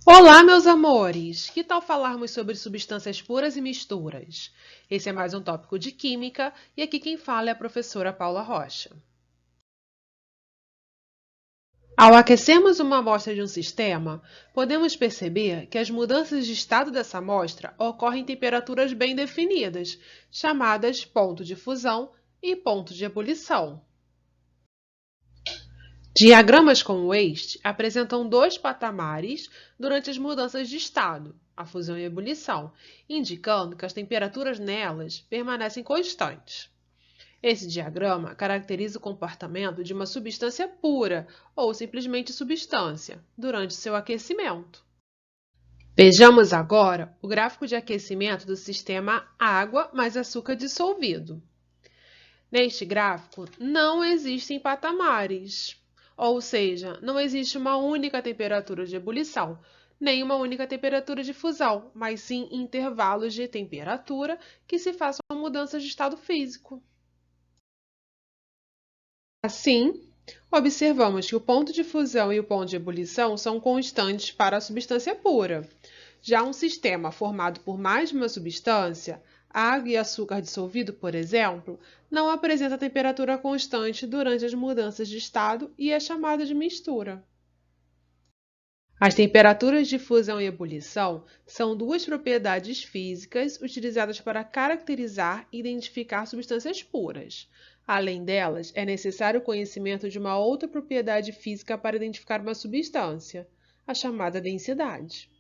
Olá, meus amores! Que tal falarmos sobre substâncias puras e misturas? Esse é mais um tópico de Química e aqui quem fala é a professora Paula Rocha. Ao aquecermos uma amostra de um sistema, podemos perceber que as mudanças de estado dessa amostra ocorrem em temperaturas bem definidas, chamadas ponto de fusão e ponto de ebulição. Diagramas como este apresentam dois patamares durante as mudanças de estado, a fusão e a ebulição, indicando que as temperaturas nelas permanecem constantes. Esse diagrama caracteriza o comportamento de uma substância pura ou simplesmente substância durante seu aquecimento. Vejamos agora o gráfico de aquecimento do sistema água mais açúcar dissolvido. Neste gráfico, não existem patamares. Ou seja, não existe uma única temperatura de ebulição, nem uma única temperatura de fusão, mas sim intervalos de temperatura que se façam mudanças de estado físico. Assim, observamos que o ponto de fusão e o ponto de ebulição são constantes para a substância pura. Já um sistema formado por mais de uma substância, água e açúcar dissolvido, por exemplo, não apresenta temperatura constante durante as mudanças de estado e é chamado de mistura. As temperaturas de fusão e ebulição são duas propriedades físicas utilizadas para caracterizar e identificar substâncias puras. Além delas, é necessário o conhecimento de uma outra propriedade física para identificar uma substância, a chamada densidade.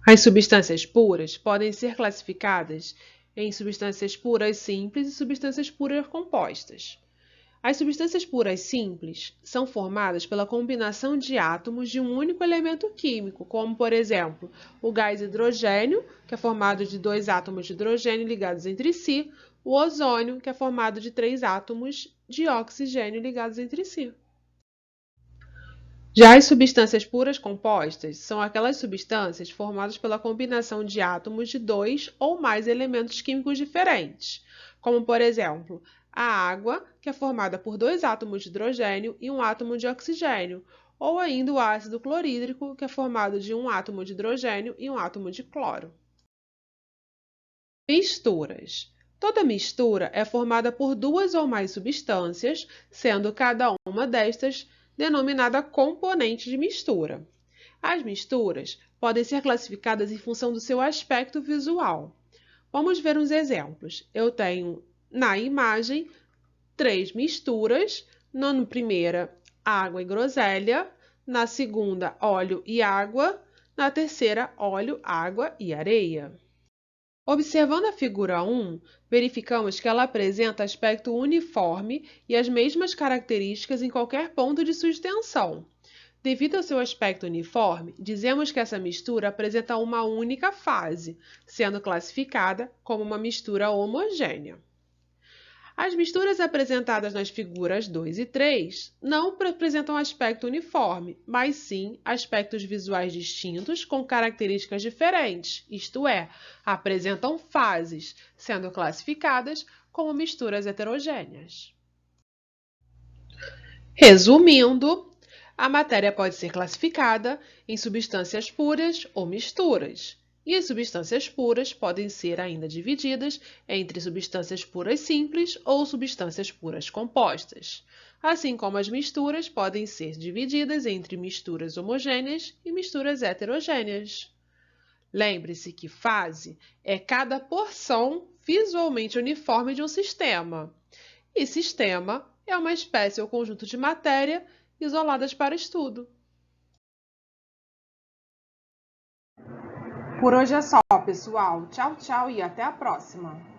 As substâncias puras podem ser classificadas em substâncias puras simples e substâncias puras compostas. As substâncias puras simples são formadas pela combinação de átomos de um único elemento químico, como, por exemplo, o gás hidrogênio, que é formado de dois átomos de hidrogênio ligados entre si, o ozônio, que é formado de três átomos de oxigênio ligados entre si. Já as substâncias puras compostas são aquelas substâncias formadas pela combinação de átomos de dois ou mais elementos químicos diferentes, como, por exemplo, a água, que é formada por dois átomos de hidrogênio e um átomo de oxigênio, ou ainda o ácido clorídrico, que é formado de um átomo de hidrogênio e um átomo de cloro. Misturas. Toda mistura é formada por duas ou mais substâncias, sendo cada uma destas denominada componente de mistura. As misturas podem ser classificadas em função do seu aspecto visual. Vamos ver uns exemplos. Eu tenho na imagem três misturas. Na primeira, água e groselha. Na segunda, óleo e água. Na terceira, óleo, água e areia. Observando a figura 1, verificamos que ela apresenta aspecto uniforme e as mesmas características em qualquer ponto de sua extensão. Devido ao seu aspecto uniforme, dizemos que essa mistura apresenta uma única fase, sendo classificada como uma mistura homogênea. As misturas apresentadas nas figuras 2 e 3 não apresentam aspecto uniforme, mas sim aspectos visuais distintos com características diferentes, isto é, apresentam fases, sendo classificadas como misturas heterogêneas. Resumindo, a matéria pode ser classificada em substâncias puras ou misturas. E as substâncias puras podem ser ainda divididas entre substâncias puras simples ou substâncias puras compostas, assim como as misturas podem ser divididas entre misturas homogêneas e misturas heterogêneas. Lembre-se que fase é cada porção visualmente uniforme de um sistema, e sistema é uma espécie ou conjunto de matéria isoladas para estudo. Por hoje é só, pessoal. Tchau, tchau e até a próxima!